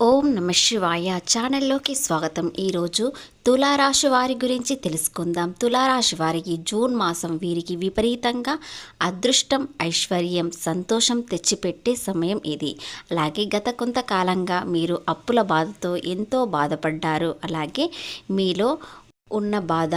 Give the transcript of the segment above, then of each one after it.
ఓం నమ శివాయ ఛానల్లోకి స్వాగతం. ఈరోజు తులారాశి వారి గురించి తెలుసుకుందాం. తులారాశి వారికి జూన్ మాసం వీరికి విపరీతంగా అదృష్టం, ఐశ్వర్యం, సంతోషం తెచ్చిపెట్టే సమయం ఇది. అలాగే గత కొంతకాలంగా మీరు అప్పుల బాధతో ఎంతో బాధపడ్డారు. అలాగే మీలో ఉన్న బాధ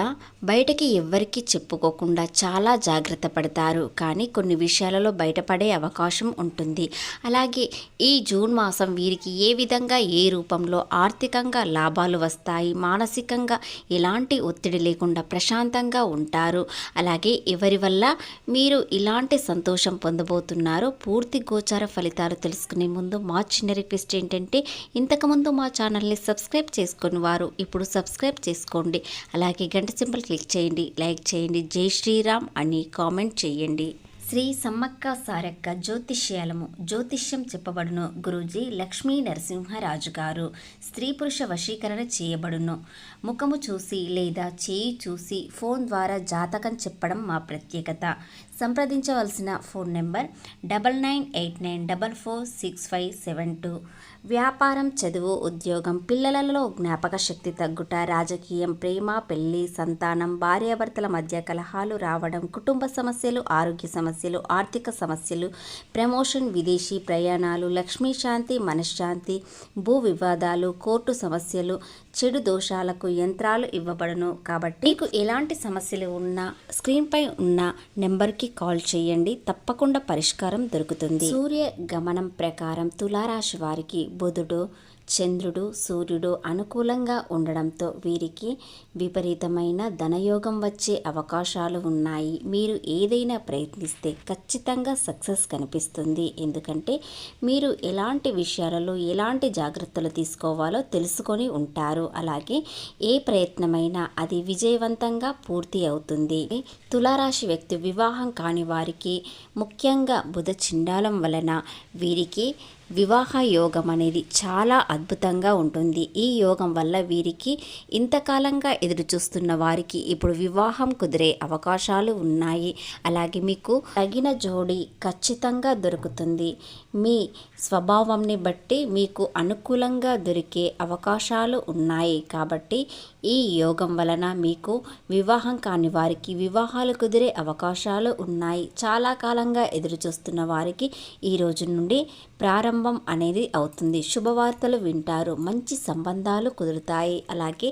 బయటకి ఎవ్వరికీ చెప్పుకోకుండా చాలా జాగ్రత్త పడతారు. కానీ కొన్ని విషయాలలో బయటపడే అవకాశం ఉంటుంది. అలాగే ఈ జూన్ మాసం వీరికి ఏ విధంగా ఏ రూపంలో ఆర్థికంగా లాభాలు వస్తాయి, మానసికంగా ఎలాంటి ఒత్తిడి లేకుండా ప్రశాంతంగా ఉంటారు, అలాగే ఎవరి వల్ల మీరు ఇలాంటి సంతోషం పొందబోతున్నారో పూర్తి గోచార ఫలితాలు తెలుసుకునే ముందు మా చిన్న రిక్వెస్ట్ ఏంటంటే, ఇంతకుముందు మా ఛానల్ని సబ్స్క్రైబ్ చేసుకుని వారు ఇప్పుడు సబ్స్క్రైబ్ చేసుకోండి. అలాగే గంట సింబల్ క్లిక్ చేయండి, లైక్ చేయండి, జై శ్రీరామ్ అని కామెంట్ చేయండి. శ్రీ సమ్మక్క సారక్క జ్యోతిష్యం చెప్పబడును. గురూజీ లక్ష్మీ నరసింహరాజు గారు. స్త్రీ పురుష వశీకరణ చేయబడును. ముఖము చూసి లేదా చేయి చూసి ఫోన్ ద్వారా జాతకం చెప్పడం మా ప్రత్యేకత. సంప్రదించవలసిన ఫోన్ నెంబర్ 9989446572. వ్యాపారం, చదువు, ఉద్యోగం, పిల్లలలో జ్ఞాపక శక్తి తగ్గుట, రాజకీయం, ప్రేమ, పెళ్లి, సంతానం, భార్యాభర్తల మధ్య కలహాలు రావడం, కుటుంబ సమస్యలు, ఆరోగ్య సమస్యలు, ఆర్థిక సమస్యలు, ప్రమోషన్, విదేశీ ప్రయాణాలు, లక్ష్మీ శాంతి, మనశ్శాంతి, భూ వివాదాలు, కోర్టు సమస్యలు, చెడు దోషాలకు యంత్రాలు ఇవ్వబడును. కాబట్టి మీకు ఎలాంటి సమస్యలు ఉన్నా స్క్రీన్పై ఉన్న నెంబర్కి కాల్ చేయండి, తప్పకుండా పరిష్కారం దొరుకుతుంది. సూర్య గమనం ప్రకారం తులారాశి వారికి బుధుడు, చంద్రుడు, సూర్యుడు అనుకూలంగా ఉండడంతో వీరికి విపరీతమైన ధనయోగం వచ్చే అవకాశాలు ఉన్నాయి. మీరు ఏదైనా ప్రయత్నిస్తే ఖచ్చితంగా సక్సెస్ కనిపిస్తుంది. ఎందుకంటే మీరు ఎలాంటి విషయాలలో ఎలాంటి జాగ్రత్తలు తీసుకోవాలో తెలుసుకొని ఉంటారు. అలాగే ఏ ప్రయత్నమైనా అది విజయవంతంగా పూర్తి అవుతుంది. తులారాశి వ్యక్తి వివాహం కాని వారికి ముఖ్యంగా బుధ చిండాలం వలన వీరికి వివాహ యోగం అనేది చాలా అద్భుతంగా ఉంటుంది. ఈ యోగం వల్ల వీరికి ఇంతకాలంగా ఎదురు చూస్తున్న వారికి ఇప్పుడు వివాహం కుదిరే అవకాశాలు ఉన్నాయి. అలాగే మీకు తగిన జోడి ఖచ్చితంగా దొరుకుతుంది. మీ స్వభావంని బట్టి మీకు అనుకూలంగా దొరికే అవకాశాలు ఉన్నాయి. కాబట్టి ఈ యోగం వలన మీకు వివాహం కాని వారికి వివాహాలు కుదిరే అవకాశాలు ఉన్నాయి. చాలా కాలంగా ఎదురు చూస్తున్న వారికి ఈ రోజు నుండి ప్రారంభం అనేది అవుతుంది. శుభవార్తలు వింటారు, మంచి సంబంధాలు కుదురుతాయి. అలాగే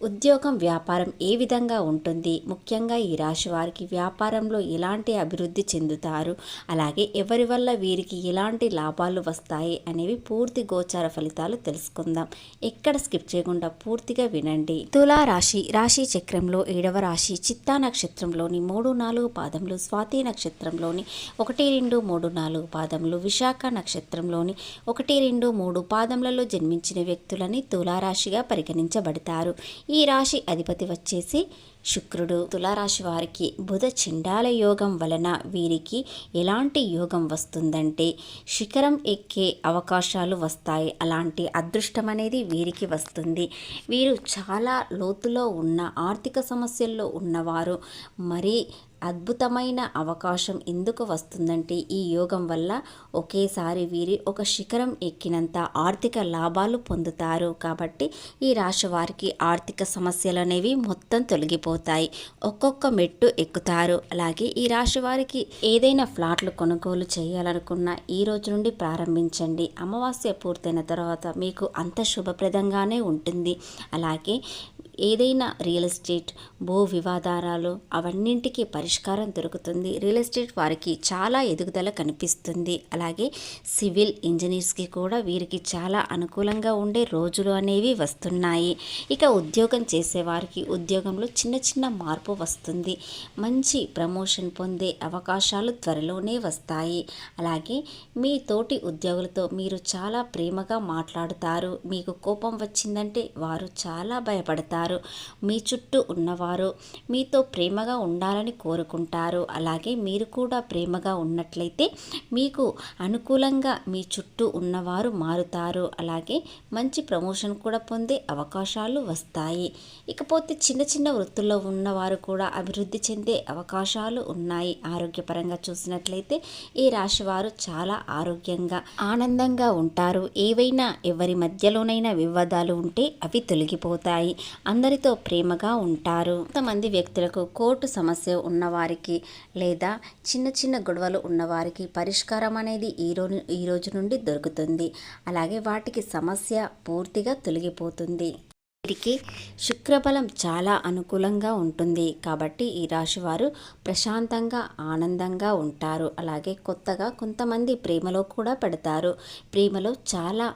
ఉద్యోగం, వ్యాపారం ఏ విధంగా ఉంటుంది, ముఖ్యంగా ఈ రాశి వారికి వ్యాపారంలో ఎలాంటి అభివృద్ధి చెందుతారు, అలాగే ఎవరి వల్ల వీరికి ఎలాంటి లాభాలు వస్తాయి అనేవి పూర్తి గోచార ఫలితాలు తెలుసుకుందాం. ఎక్కడ స్కిప్ చేయకుండా పూర్తిగా వినండి. తులా రాశి రాశి చక్రంలో 7వ రాశి. చిత్తా నక్షత్రంలోని 3, 4 పాదములు, స్వాతి నక్షత్రంలోని 1, 2, 3, 4 పాదములు, విశాఖ నక్షత్రంలోని 1, 2, 3 పాదములలో జన్మించిన వ్యక్తులని తులారాశిగా పరిగణించబడతారు. ఈ రాశి అధిపతి వచ్చేసి శుక్రుడు. తులారాశి వారికి బుధ చిండాల యోగం వలన వీరికి ఎలాంటి యోగం వస్తుందంటే శిఖరం ఎక్కే అవకాశాలు వస్తాయి. అలాంటి అదృష్టం అనేది వీరికి వస్తుంది. వీరు చాలా లోతులో ఉన్న ఆర్థిక సమస్యల్లో ఉన్నవారు. మరీ అద్భుతమైన అవకాశం ఎందుకు వస్తుందంటే ఈ యోగం వల్ల ఒకేసారి వీరి ఒక శిఖరం ఎక్కినంత ఆర్థిక లాభాలు పొందుతారు. కాబట్టి ఈ రాశి వారికి ఆర్థిక సమస్యలు అనేవి మొత్తం తొలగిపోతాయి. ఒక్కొక్క మెట్టు ఎక్కుతారు. అలాగే ఈ రాశి వారికి ఏదైనా ఫ్లాట్లు కొనుగోలు చేయాలనుకున్న ఈ రోజు నుండి ప్రారంభించండి. అమావాస్య పూర్తయిన తర్వాత మీకు అంత శుభప్రదంగానే ఉంటుంది. అలాగే ఏదైనా రియల్ ఎస్టేట్, భూ వివాదాలు అవన్నింటికి పరిష్కారం దొరుకుతుంది. రియల్ ఎస్టేట్ వారికి చాలా ఎదుగుదల కనిపిస్తుంది. అలాగే సివిల్ ఇంజనీర్స్కి కూడా వీరికి చాలా అనుకూలంగా ఉండే రోజులు అనేవి వస్తున్నాయి. ఇక ఉద్యోగం చేసేవారికి ఉద్యోగంలో చిన్న చిన్న మార్పు వస్తుంది. మంచి ప్రమోషన్ పొందే అవకాశాలు త్వరలోనే వస్తాయి. అలాగే మీ తోటి ఉద్యోగులతో మీరు చాలా ప్రేమగా మాట్లాడుతారు. మీకు కోపం వచ్చిందంటే వారు చాలా భయపడతారు. ఉంటారు. మీ చుట్టూ ఉన్నవారు మీతో ప్రేమగా ఉండాలని కోరుకుంటారు. అలాగే మీరు కూడా ప్రేమగా ఉన్నట్లయితే మీకు అనుకూలంగా మీ చుట్టూ ఉన్నవారు మారుతారు. అలాగే మంచి ప్రమోషన్ కూడా పొందే అవకాశాలు వస్తాయి. ఇకపోతే చిన్న చిన్న వృత్తుల్లో ఉన్నవారు కూడా అభివృద్ధి చెందే అవకాశాలు ఉన్నాయి. ఆరోగ్యపరంగా చూసినట్లయితే ఈ రాశి వారు చాలా ఆరోగ్యంగా ఆనందంగా ఉంటారు. ఏవైనా ఎవరి మధ్యలోనైనా వివాదాలు ఉంటే అవి తొలగిపోతాయి. అందరితో ప్రేమగా ఉంటారు. కొంతమంది వ్యక్తులకు కోర్టు సమస్య ఉన్నవారికి లేదా చిన్న చిన్న గొడవలు ఉన్నవారికి పరిష్కారం అనేది ఈ రోజు నుండి దొరుకుతుంది. అలాగే వాటికి సమస్య పూర్తిగా తొలగిపోతుంది. వీరికి శుక్రబలం చాలా అనుకూలంగా ఉంటుంది కాబట్టి ఈ రాశి వారు ప్రశాంతంగా ఆనందంగా ఉంటారు. అలాగే కొత్తగా కొంతమంది ప్రేమలో కూడా పెడతారు. ప్రేమలో చాలా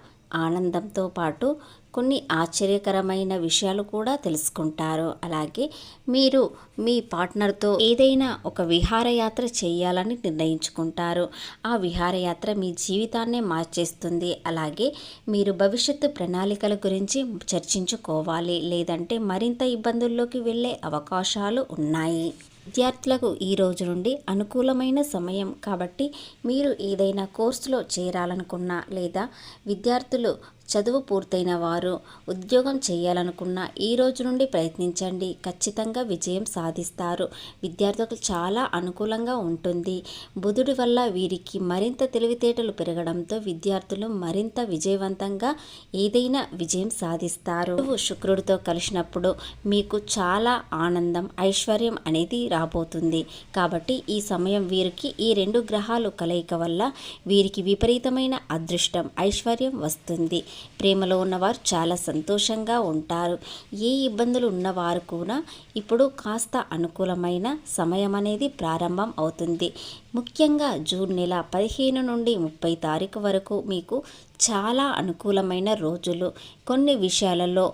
ఆనందంతో పాటు కొన్ని ఆశ్చర్యకరమైన విషయాలు కూడా తెలుసుకుంటారు. అలాగే మీరు మీ పార్ట్నర్తో ఏదైనా ఒక విహారయాత్ర చేయాలని నిర్ణయించుకుంటారు. ఆ విహారయాత్ర మీ జీవితాన్నే మార్చేస్తుంది. అలాగే మీరు భవిష్యత్తు ప్రణాళికల గురించి చర్చించుకోవాలి, లేదంటే మరింత ఇబ్బందుల్లోకి వెళ్ళే అవకాశాలు ఉన్నాయి. విద్యార్థులకు ఈ రోజు నుండి అనుకూలమైన సమయం కాబట్టి మీరు ఏదైనా కోర్సులో చేరాలనుకున్నా లేదా విద్యార్థులు చదువు పూర్తయిన వారు ఉద్యోగం చేయాలనుకున్న ఈ రోజు నుండి ప్రయత్నించండి. ఖచ్చితంగా విజయం సాధిస్తారు. విద్యార్థులకు చాలా అనుకూలంగా ఉంటుంది. బుధుడి వల్ల వీరికి మరింత తెలివితేటలు పెరగడంతో విద్యార్థులు మరింత విజయవంతంగా ఏదైనా విజయం సాధిస్తారు. శుక్రుడితో కలిసినప్పుడు మీకు చాలా ఆనందం, ఐశ్వర్యం అనేది రాబోతుంది. కాబట్టి ఈ సమయం వీరికి ఈ రెండు గ్రహాలు కలయిక వల్ల వీరికి విపరీతమైన అదృష్టం, ఐశ్వర్యం వస్తుంది. ప్రేమలో ఉన్నవారు చాలా సంతోషంగా ఉంటారు. ఏ ఇబ్బందులు ఉన్నవారు కూడా ఇప్పుడు కాస్త అనుకూలమైన సమయం అనేది ప్రారంభం అవుతుంది. ముఖ్యంగా జూన్ నెల 15 నుండి 30 తారీఖు వరకు మీకు చాలా అనుకూలమైన రోజులు. కొన్ని విషయాలలో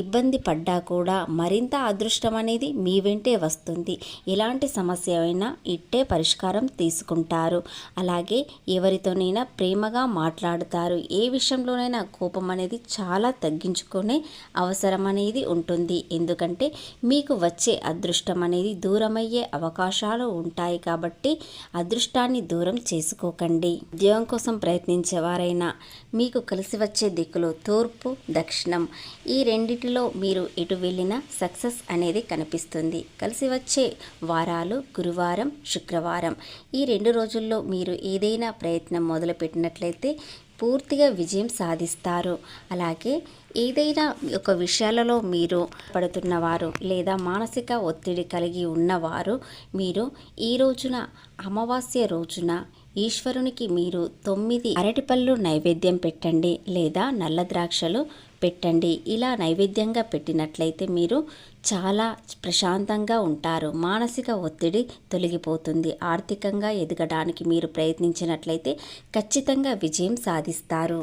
ఇబ్బంది పడ్డా కూడా మరింత అదృష్టం అనేది మీ వెంటే వస్తుంది. ఎలాంటి సమస్య అయినా ఇట్టే పరిష్కారం తీసుకుంటారు. అలాగే ఎవరితోనైనా ప్రేమగా మాట్లాడుతారు. ఏ విషయంలోనైనా కోపం అనేది చాలా తగ్గించుకునే అవసరం అనేది ఉంటుంది. ఎందుకంటే మీకు వచ్చే అదృష్టం అనేది దూరమయ్యే అవకాశాలు ఉంటాయి. కాబట్టి అదృష్టాన్ని దూరం చేసుకోకండి. ఉద్యోగం కోసం ప్రయత్నించేవారైనా మీకు కలిసి వచ్చే దిక్కులు తూర్పు, దక్షిణం. ఈ రెండిటిలో మీరు ఎటు వెళ్ళినా సక్సెస్ అనేది కనిపిస్తుంది. కలిసి వచ్చే వారాలు గురువారం, శుక్రవారం. ఈ 2 రోజుల్లో మీరు ఏదైనా ప్రయత్నం మొదలుపెట్టినట్లయితే పూర్తిగా విజయం సాధిస్తారు. అలాగే ఏదైనా ఒక విషయాలలో మీరు పడుతున్నవారు లేదా మానసిక ఒత్తిడి కలిగి ఉన్నవారు మీరు ఈ రోజున అమావాస్య రోజున ఈశ్వరునికి మీరు 9 అరటిపళ్ళు నైవేద్యం పెట్టండి లేదా నల్ల ద్రాక్షలు పెట్టండి. ఇలా నైవేద్యంగా పెట్టినట్లయితే మీరు చాలా ప్రశాంతంగా ఉంటారు. మానసిక ఒత్తిడి తొలగిపోతుంది. ఆర్థికంగా ఎదగడానికి మీరు ప్రయత్నించినట్లయితే ఖచ్చితంగా విజయం సాధిస్తారు.